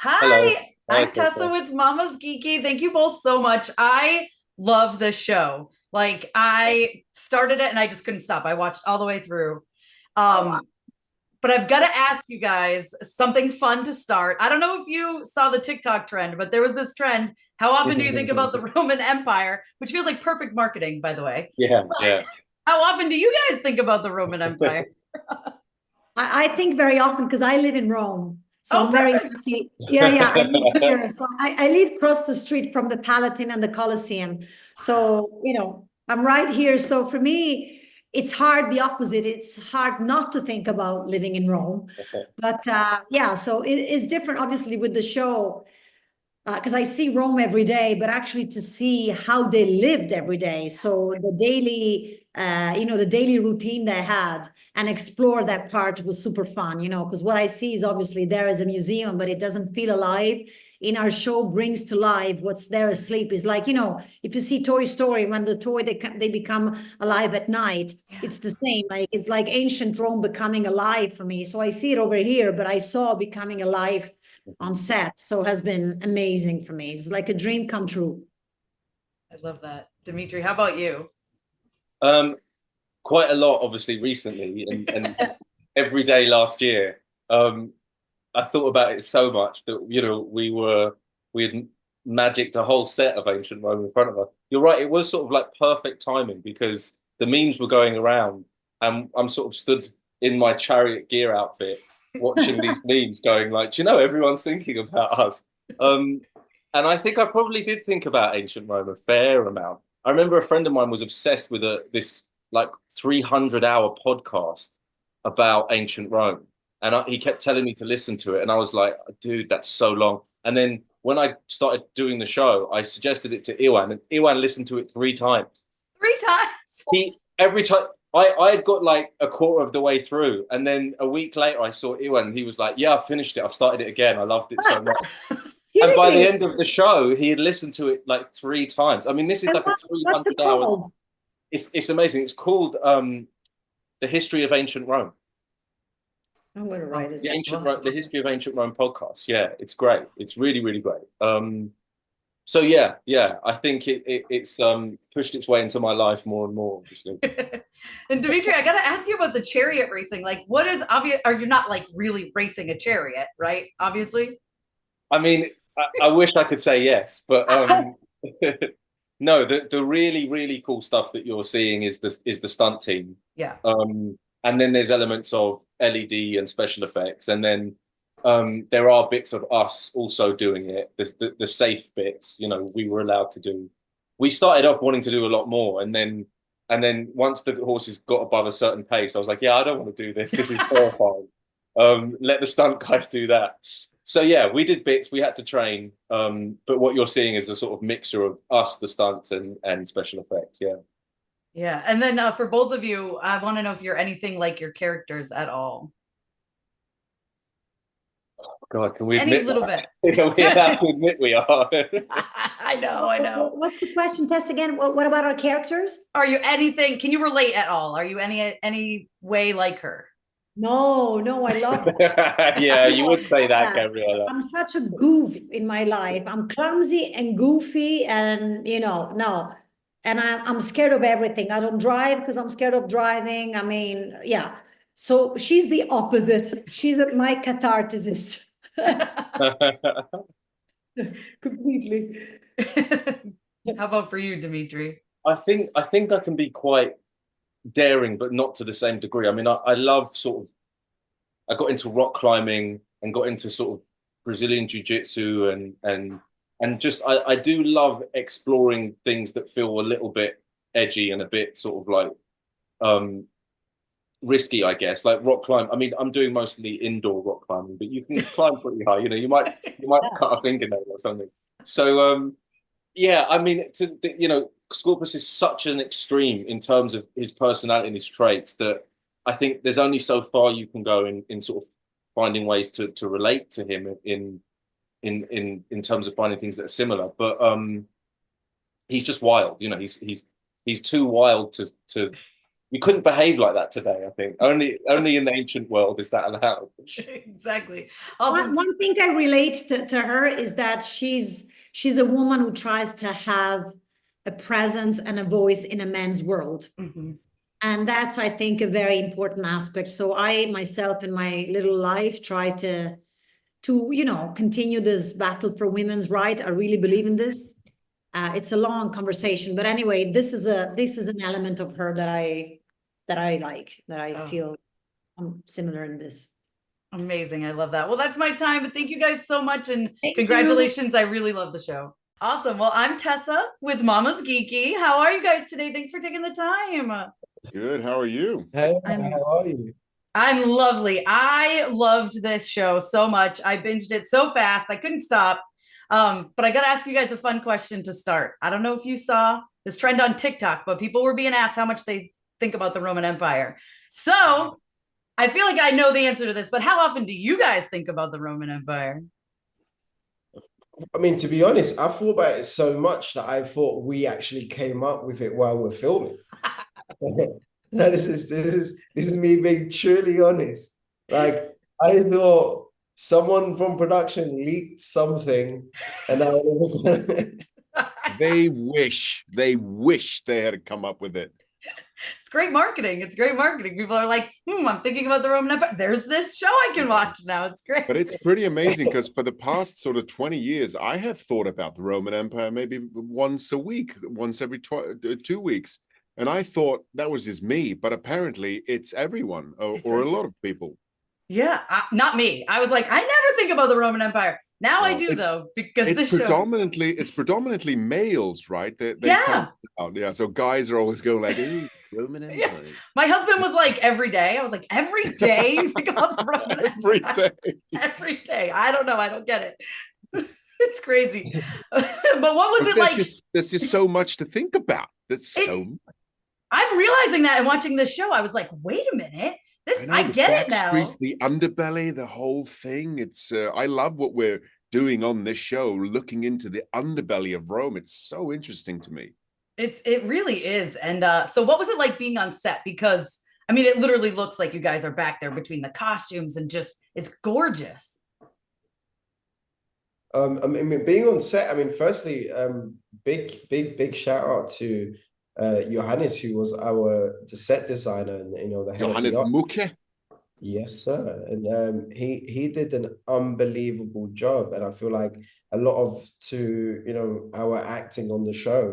Hello. Hi, Hi, I'm Tessa Tessa. with Mama's Geeky. Thank you both so much. I love this show. Like I started it and I just couldn't stop. I watched all the way through. Oh, wow. Um, but I've got to ask you guys something fun to start. I don't know if you saw the TikTok trend, but there was this trend. How often do you think about the Roman Empire? Which feels like perfect marketing, by the way. Yeah, yeah. How often do you guys think about the Roman Empire? I think very often because I live in Rome. So Oh, I'm very perfect. lucky. Yeah, I live here. So I live across the street from the Palatine and the Colosseum. So, I'm right here. So for me, it's hard the opposite. It's hard not to think about living in Rome. But yeah, so it's different, obviously, with the show. Because I see Rome every day, but actually to see how they lived every day. So the daily routine they had and explore that part was super fun, because what I see is obviously there is a museum, but it doesn't feel alive. In our show brings to life what's there asleep is like, if you see Toy Story, when the toy, they become alive at night, it's the same. Like, it's like ancient Rome becoming alive for me. So I see it over here, but I saw becoming alive on set. So it has been amazing for me. It's like a dream come true. I love that. Dimitri, how about you? Um, Quite a lot, obviously, recently, and every day last year. Um, I thought about it so much that we had magicked a whole set of ancient Rome in front of us. You're right; it was sort of like perfect timing because the memes were going around, and I'm sort of stood in my chariot gear outfit, watching these memes, going like, "Do you know, everyone's thinking about us." Um, and I think I probably did think about ancient Rome a fair amount. I remember a friend of mine was obsessed with this like 300-hour podcast about ancient Rome. And he kept telling me to listen to it. And I was like, dude, that's so long. And then when I started doing the show, I suggested it to Iwan, and Iwan listened to it 3 times. Three times. Every time I had got like a quarter of the way through. And then a week later, I saw Iwan and he was like, yeah, I finished it. I've started it again. I loved it so much. And by the Seriously. end of the show, he had listened to it like 3 times. I mean, this is And like a what's it 300 hour. called? It's amazing. It's called The History of Ancient Rome. I'm going to Oh, write it The down. ancient Rome, the history of ancient Rome podcast. Yeah, it's great. It's really, really great. So yeah, I think it's pushed its way into my life more and more, obviously. And Dimitri, I gotta ask you about the chariot racing. Like, what is obvious? Are you not like really racing a chariot, right? Obviously. I mean, I wish I could say yes, but no, the really, really cool stuff that you're seeing is the stunt team. Yeah. And then there's elements of LED and special effects, and then there are bits of us also doing it. The safe bits, we were allowed to do. We started off wanting to do a lot more, and then once the horses got above a certain pace, I was like, yeah, I don't want to do this. This is terrifying. Let the stunt guys do that. So yeah, we did bits. We had to train, but what you're seeing is a sort of mixture of us, the stunts, and special effects. Yeah. Yeah. And then for both of you, I want to know if you're anything like your characters at all. God, can we Any admit little bit. that? We have to admit we are. I know, I know. What's the question, Tess, again? What about our characters? Are you anything? Can you relate at all? Are you any way like her? No, no, I love that. Yeah, you would say that, That. Gabriella. I'm such a goof in my life. I'm clumsy and goofy, and no. And I'm scared of everything. I don't drive because I'm scared of driving. I mean, yeah. So she's the opposite. She's my catharsis. Completely. How about for you, Dimitri? I think I can be quite daring, but not to the same degree. I mean, I love sort of. I got into rock climbing and got into sort of Brazilian jiu-jitsu and just I do love exploring things that feel a little bit edgy and a bit sort of like um risky, I guess. Like rock climb. I mean, I'm doing mostly indoor rock climbing, but you can climb pretty high. You might cut a fingernail or something. So yeah, I mean, Scorpus is such an extreme in terms of his personality and his traits that I think there's only so far you can go in sort of finding ways to relate to him in terms of finding things that are similar. But he's just wild, he's too wild to you couldn't behave like that today. I think only in the ancient world is that allowed. Exactly. Also, one thing I relate to her is that she's a woman who tries to have a presence and a voice in a man's world. mm-hmm. And that's, I think, a very important aspect. So I myself in my little life try to continue this battle for women's right. I really believe in this. It's a long conversation, but anyway, this is an element of her that I like, that I feel I'm similar in this. Amazing. I love that. Well, that's my time, but thank you guys so much, and Thank congratulations. I really love the show. Awesome. Well, I'm Tessa with Mama's Geeky. How are you guys today? Thanks for taking the time. Good. How are you? Hey, how are you? I'm lovely. I loved this show so much. I binged it so fast. I couldn't stop. But I got to ask you guys a fun question to start. I don't know if you saw this trend on TikTok, but people were being asked how much they think about the Roman Empire. So I feel like I know the answer to this, but how often do you guys think about the Roman Empire? I mean, to be honest, I thought about it so much that I thought we actually came up with it while we're filming. No, this is me being truly honest. Like, I thought someone from production leaked something, and now all of a sudden They wish they had come up with it. It's great marketing. It's great marketing. People are like, I'm thinking about the Roman Empire. There's this show I can watch now. It's great. But it's pretty amazing because for the past sort of 20 years, I have thought about the Roman Empire maybe once a week, once every 2 weeks. And I thought that was just me, but apparently it's everyone or a lot of people. Yeah, not me. I was like, I never think about the Roman Empire. Now I do, though, because it's this predominantly males, right? They yeah. Yeah. So guys are always going like, ooh, Roman Empire. Yeah. My husband was like, every day. I was like, every day you think about the Roman every Empire? day. Every day. I don't know. I don't get it. It's crazy. But what was it like? There's just so much to think about. So much. I'm realizing that and watching this show. I was like, wait a minute. I get it now. The underbelly, the whole thing. It's I love what we're doing on this show, looking into the underbelly of Rome. It's so interesting to me. It really is. And so what was it like being on set? Because I mean, it literally looks like you guys are back there between the costumes and just it's gorgeous. I mean, being on set, I mean, firstly, big shout out to Jóhannes, who was the set designer and the head Jóhannes of the Muke. Yes, sir. And he did an unbelievable job, and I feel like a lot of our acting on the show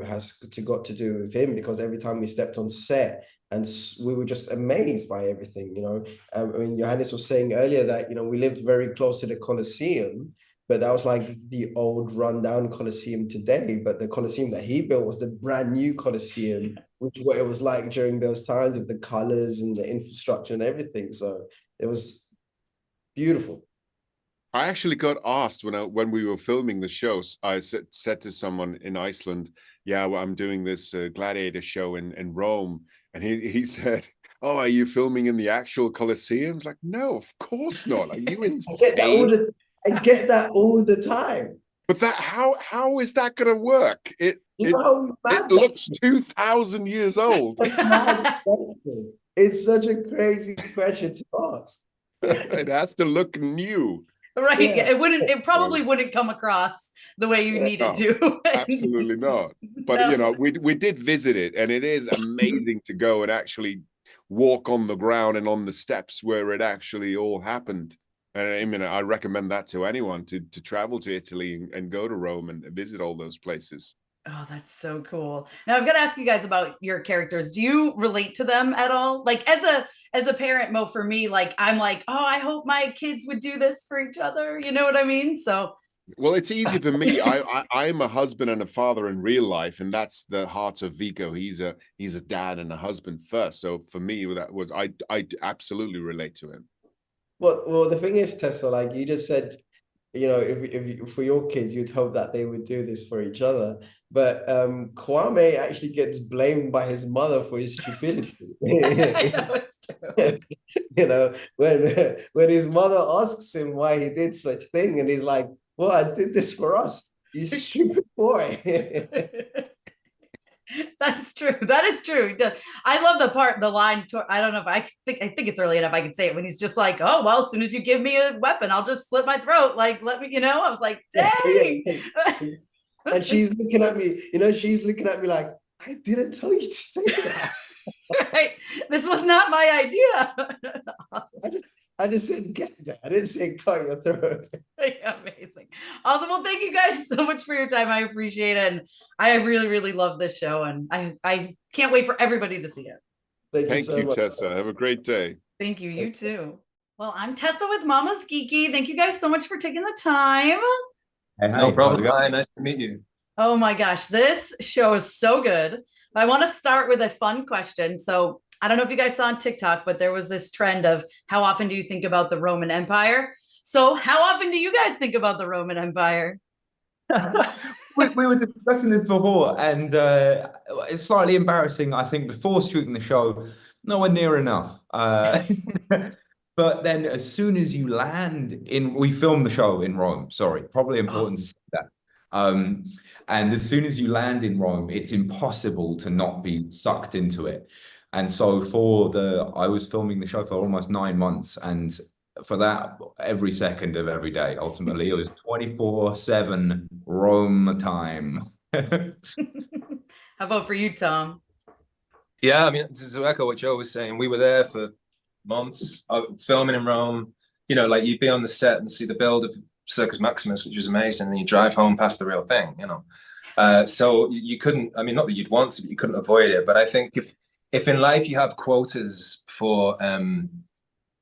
got to do with him, because every time we stepped on set and we were just amazed by everything. I mean, Jóhannes was saying earlier that we lived very close to the Colosseum. But that was like the old rundown Colosseum today. But the Colosseum that he built was the brand new Colosseum, which what it was like during those times with the colors and the infrastructure and everything. So it was beautiful. I actually got asked when we were filming the shows. I said to someone in Iceland, "Yeah, well, I'm doing this gladiator show in Rome," and he said, "Oh, are you filming in the actual Colosseum?" I was like, "No, of course not. Are you insane?" I get that all the time. But how is that going to work? It looks 2,000 years old. It's such a crazy question to ask. It has to look new. Right. Yeah. It probably wouldn't come across the way you needed to. Absolutely not. But no. We did visit it, and it is amazing to go and actually walk on the ground and on the steps where it actually all happened. And I mean, I recommend that to anyone to travel to Italy and go to Rome and visit all those places. Oh, that's so cool. Now I've got to ask you guys about your characters. Do you relate to them at all? Like as a parent, Mo, for me, like I'm like, oh, I hope my kids would do this for each other. You know what I mean? So well, it's easy for me. I'm a husband and a father in real life, and that's the heart of Viggo. He's a dad and a husband first. So for me, I absolutely relate to him. Well, the thing is, Tessa, like you just said, if for your kids, you'd hope that they would do this for each other. But Kwame actually gets blamed by his mother for his stupidity. I know, it's true. When his mother asks him why he did such thing, and he's like, "Well, I did this for us, you stupid boy." That's true. That is true. I love the line. I don't know if I think it's early enough I can say it when he's just like, oh, well, as soon as you give me a weapon, I'll just slit my throat. Like, let me, I was like, dang. And she's looking at me, she's looking at me like, I didn't tell you to say that. Right. This was not my idea. Awesome. I just said get that. I didn't say cut your throat. Amazing. Awesome. Well, thank you guys so much for your time. I appreciate it. And I really, really love this show. And I can't wait for everybody to see it. Thank you so much, Tessa. Have a great day. Thank you. You too. Well, I'm Tessa with Mama's Geeky. Thank you guys so much for taking the time. No problem, guy. Nice to meet you. Oh my gosh, this show is so good. I want to start with a fun question. So I don't know if you guys saw on TikTok, but there was this trend of how often do you think about the Roman Empire? So how often do you guys think about the Roman Empire? we were discussing this before, and it's slightly embarrassing, I think, before shooting the show, nowhere near enough. But then as soon as you land we filmed the show in Rome, sorry, probably important to say that. And as soon as you land in Rome, it's impossible to not be sucked into it. And so I was filming the show for almost 9 months, and for that, every second of every day, ultimately, it was 24/7 Rome time. How about for you, Tom? Yeah, I mean, to echo what Joe was saying, we were there for months filming in Rome. Like you'd be on the set and see the build of Circus Maximus, which was amazing, and you drive home past the real thing, So you couldn't, I mean, not that you'd want to, but you couldn't avoid it. But I think if in life you have quotas for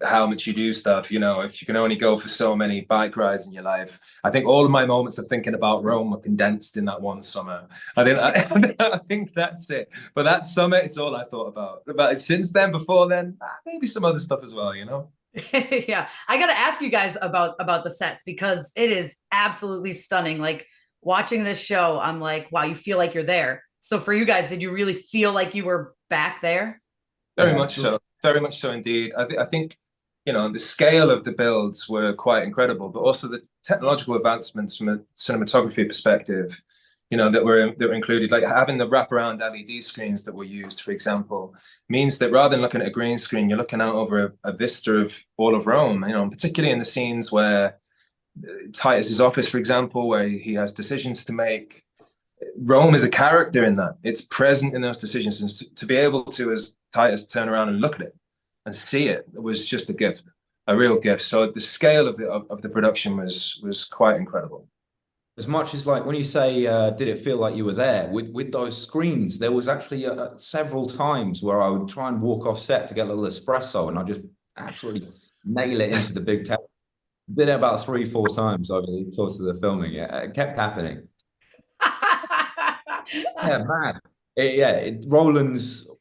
how much you do stuff, if you can only go for so many bike rides in your life, I think all of my moments of thinking about Rome were condensed in that one summer. I think that's it. But that summer, it's all I thought about. But since then, before then, maybe some other stuff as well, Yeah, I got to ask you guys about the sets, because it is absolutely stunning. Like watching this show, I'm like, wow, you feel like you're there. So for you guys, did you really feel like you were back there? Very much so indeed. I think the scale of the builds were quite incredible, but also the technological advancements from a cinematography perspective, that were included, like having the wraparound LED screens that were used, for example, means that rather than looking at a green screen, you're looking out over a vista of all of Rome, particularly in the scenes where Titus's office, for example, where he has decisions to make. Rome is a character in that. It's present in those decisions, and to be able to, as Titus, turn around and look at it and see it was just a gift, a real gift. So the scale of the production was quite incredible. As much as like when you say, did it feel like you were there with those screens, there was actually several times where I would try and walk off set to get a little espresso, and I just absolutely nail it into the big table. Did it about 3-4 times over the course of the filming. It kept happening. Yeah, man.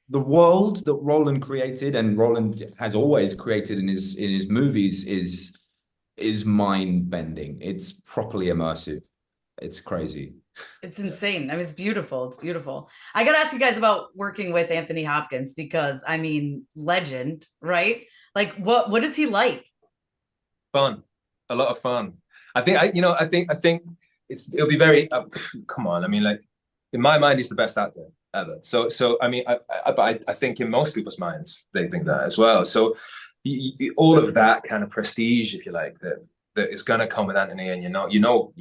The world that Roland created, and Roland has always created in his movies, is mind-bending. It's properly immersive. It's crazy. It's insane. I mean, it's beautiful. It's beautiful. I got to ask you guys about working with Anthony Hopkins, because I mean, legend, right? Like, what is he like? Fun, a lot of fun. I think it'll be very. Come on, I mean, like in my mind, he's the best actor ever. So I mean, I think in most people's minds, they think that as well. So all of that kind of prestige, if you like, that is going to come with Anthony, and you know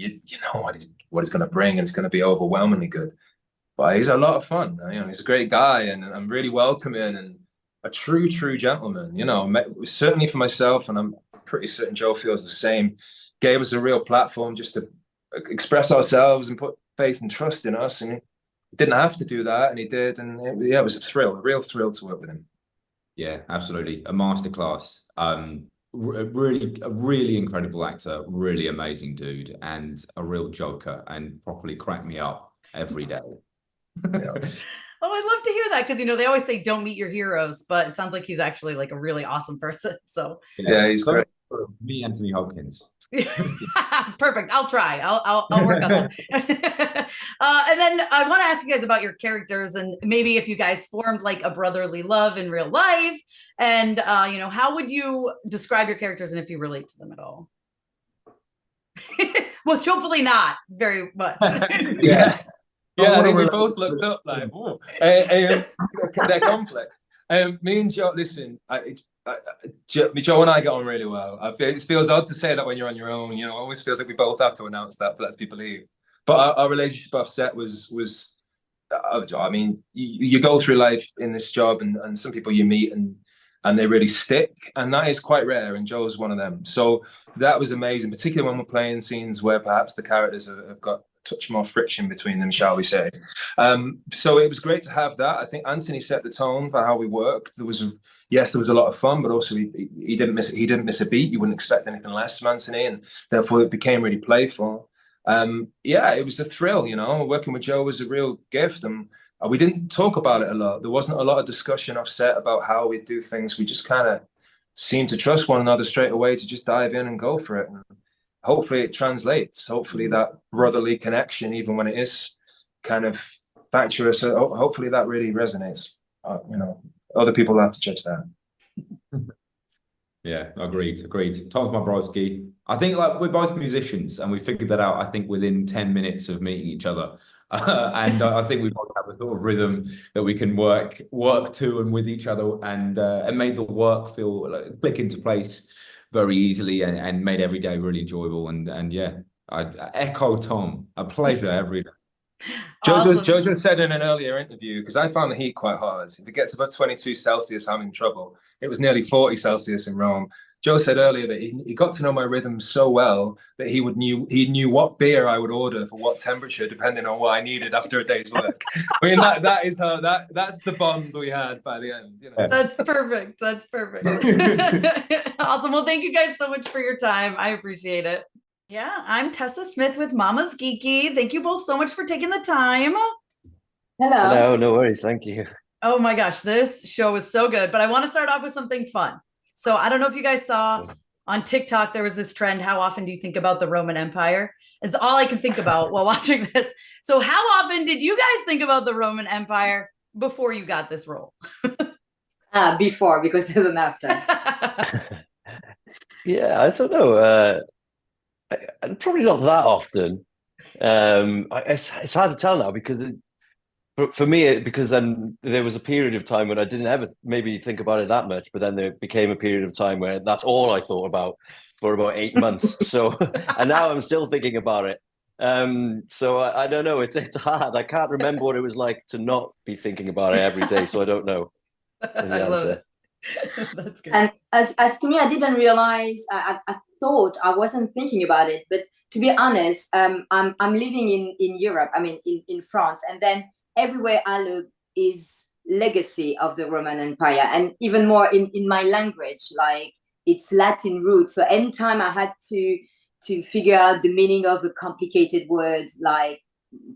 what he's going to bring, and it's going to be overwhelmingly good. But he's a lot of fun. He's a great guy, and I'm really welcoming and a true gentleman. Certainly for myself, and I'm pretty certain Joe feels the same. Gave us a real platform just to express ourselves and put faith and trust in us, and he didn't have to do that, and he did, and it was a real thrill to work with him. Yeah, absolutely, a masterclass. A really incredible actor, really amazing dude, and a real joker, and properly cracked me up every day. Yeah. Oh, I'd love to hear that, because they always say don't meet your heroes, but it sounds like he's actually like a really awesome person. So yeah, he's great. Me, Anthony Hopkins. Perfect. I'll try. I'll work on that. And then I want to ask you guys about your characters, and maybe if you guys formed like a brotherly love in real life, and how would you describe your characters, and if you relate to them at all? Well, hopefully not very much. Yeah. Yeah, I think we both looked up like, whoa. They're complex. Me and Joe, listen, Joe and I get on really well. It feels odd to say that when you're on your own. You know, it always feels like we both have to announce that, but let's be believed. But our relationship off set was I mean, you go through life in this job, and some people you meet and they really stick, and that is quite rare, and Joe's one of them. So that was amazing, particularly when we're playing scenes where perhaps the characters have got a touch more friction between them, shall we say. So it was great to have that. I think Anthony set the tone for how we worked. There was a lot of fun, but also he didn't miss a beat. You wouldn't expect anything less from Anthony, and therefore it became really playful. Yeah, it was a thrill, you know. Working with Joe was a real gift, and we didn't talk about it a lot. There wasn't a lot of discussion offset about how we do things. We just kind of seemed to trust one another straight away to just dive in and go for it. And hopefully it translates. Hopefully that brotherly connection, even when it is kind of factious, hopefully that really resonates. You know, other people will have to judge that. Yeah, agreed. Tom's my broski. I think like we're both musicians, and we figured that out, I think, within 10 minutes of meeting each other. And I think we both have a sort of rhythm that we can work to and with each other, and made the work feel like click into place very easily, and made every day really enjoyable. And yeah, I echo Tom. A pleasure every day. Awesome. Jojo said in an earlier interview, because I found the heat quite hard. If it gets above 22 Celsius, I'm in trouble. It was nearly 40 Celsius in Rome. Joe said earlier that he got to know my rhythm so well that he knew what beer I would order for what temperature, depending on what I needed after a day's work. I mean, that's the bond we had by the end. You know? That's perfect. Awesome. Well, thank you guys so much for your time. I appreciate it. Yeah, I'm Tessa Smith with Mama's Geeky. Thank you both so much for taking the time. Hello, no worries. Thank you. Oh my gosh, this show is so good. But I want to start off with something fun. So I don't know if you guys saw on TikTok, there was this trend. How often do you think about the Roman Empire? It's all I can think about while watching this. So how often did you guys think about the Roman Empire before you got this role? Before, because it doesn't have to. Yeah, I don't know. Probably not that often. It's hard to tell now because for me, because then there was a period of time when I didn't ever maybe think about it that much, but then there became a period of time where that's all I thought about for about 8 months. So, and now I'm still thinking about it. So I don't know. It's hard. I can't remember what it was like to not be thinking about it every day. So I don't know. Is the answer. That's good. And as to me, I didn't realize. I thought I wasn't thinking about it, but to be honest, I'm living in Europe. I mean, in France, and then everywhere I look is legacy of the Roman Empire, and even more in my language, like it's Latin roots. So anytime I had to figure out the meaning of a complicated word, like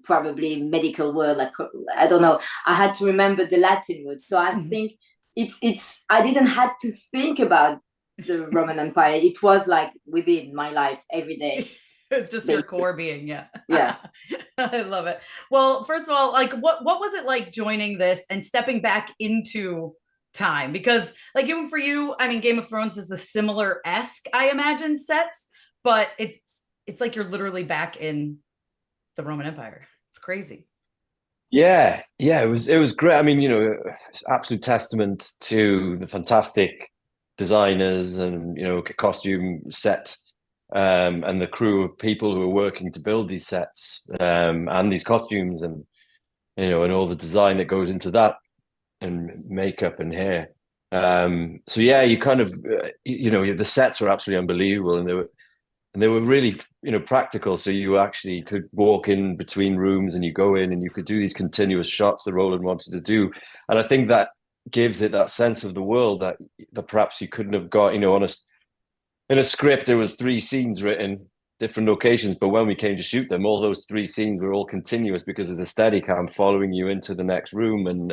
probably medical word, like I don't know, I had to remember the Latin roots. So I think it's I didn't have to think about the Roman Empire. It was like within my life every day. It's just your core being. Yeah. I love it. Well, first of all, like what was it like joining this and stepping back into time? Because like even for you, I mean, Game of Thrones is the similar-esque, I imagine, sets, but it's like you're literally back in the Roman Empire. It's crazy. Yeah, it was great. I mean, absolute testament to the fantastic designers and costume set and the crew of people who are working to build these sets and these costumes and and all the design that goes into that and makeup and hair. So yeah, you kind of the sets were absolutely unbelievable, and they were really practical. So you actually could walk in between rooms and you go in and you could do these continuous shots that Roland wanted to do, and I think that gives it that sense of the world that perhaps you couldn't have got in a script. There was 3 scenes written, different locations, but when we came to shoot them, all those 3 scenes were all continuous because there's a steady cam following you into the next room, and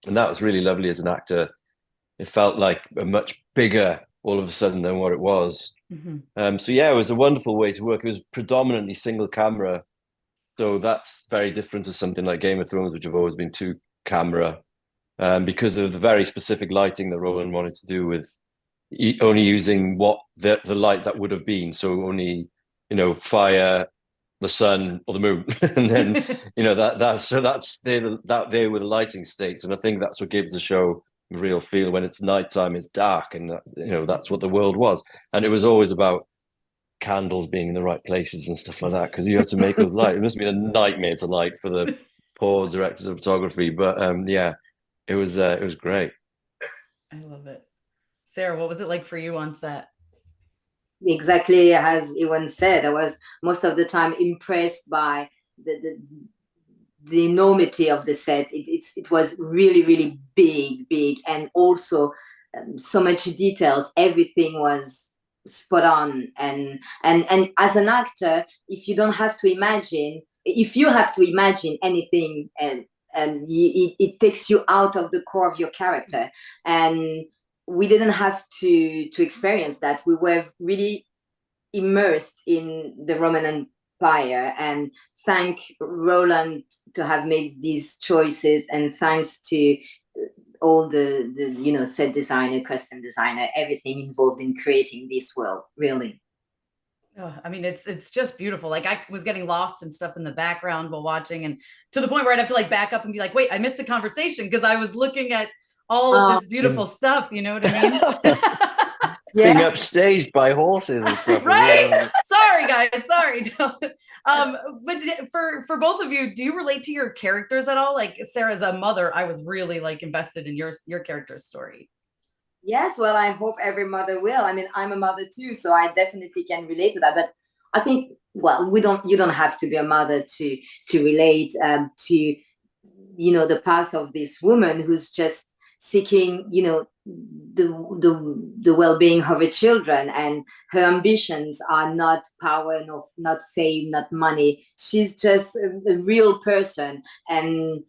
that was really lovely as an actor. It felt like a much bigger all of a sudden than what it was. So yeah, it was a wonderful way to work. It was predominantly single camera, so that's very different to something like Game of Thrones, which have always been 2 camera, because of the very specific lighting that Roland wanted to do, with only using what the light that would have been. So only fire, the sun or the moon, and then they were the lighting states, and I think that's what gives the show a real feel. When it's nighttime, it's dark, and that's what the world was, and it was always about candles being in the right places and stuff like that, because you have to make those light. It must have been a nightmare to light for the poor directors of photography, but yeah, it was great. I love it. Sara, what was it like for you on set? Exactly as Iwan said, I was most of the time impressed by the enormity of the set. It was really, really big, and also so much details. Everything was spot on, and as an actor, if you have to imagine anything, and it takes you out of the core of your character, and we didn't have to experience that. We were really immersed in the Roman Empire, and thank Roland to have made these choices, and thanks to all the set designer, costume designer, everything involved in creating this world, really. Oh, I mean, it's just beautiful. Like, I was getting lost and stuff in the background while watching, and to the point where I'd have to like back up and be like, wait, I missed a conversation because I was looking at all of this beautiful stuff. You know what I mean? Being upstaged by horses and stuff. Right? Sorry, guys. Sorry. But for both of you, do you relate to your characters at all? Like, Sarah's a mother. I was really like invested in your character's story. Yes, well, I hope every mother will. I mean, I'm a mother too, so I definitely can relate to that. But I think, well, you don't have to be a mother to relate to the path of this woman who's just seeking the well-being of her children, and her ambitions are not power, not fame, not money. She's just a real person, and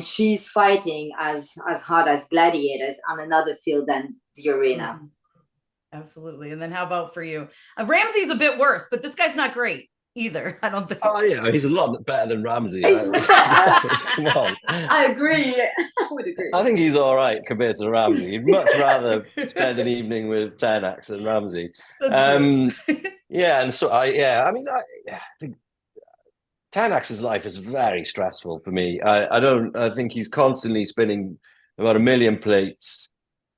she's fighting as hard as gladiators on another field than the arena. Absolutely. And then how about for you? Ramsey's a bit worse, but this guy's not great either, I don't think. Oh yeah, he's a lot better than Ramsey. Come on. I agree. I would agree. I think he's all right compared to Ramsey. He'd much rather spend an evening with Tenax than Ramsey. Yeah, and so I think Tenax's life is very stressful for me. I think he's constantly spinning about 1 million plates.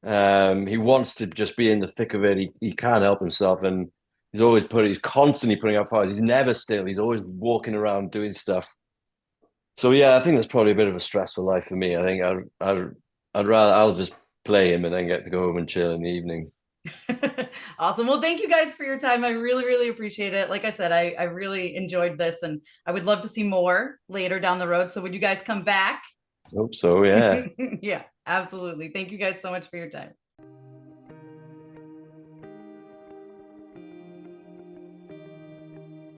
He wants to just be in the thick of it. He can't help himself, and he's constantly putting out fires. He's never still. He's always walking around doing stuff. So yeah, I think that's probably a bit of a stressful life for me. I think I'll just play him and then get to go home and chill in the evening. Awesome. Well, thank you guys for your time. I really, really appreciate it. Like I said, I really enjoyed this, and I would love to see more later down the road. So would you guys come back? Hope so, yeah. Yeah, absolutely. Thank you guys so much for your time.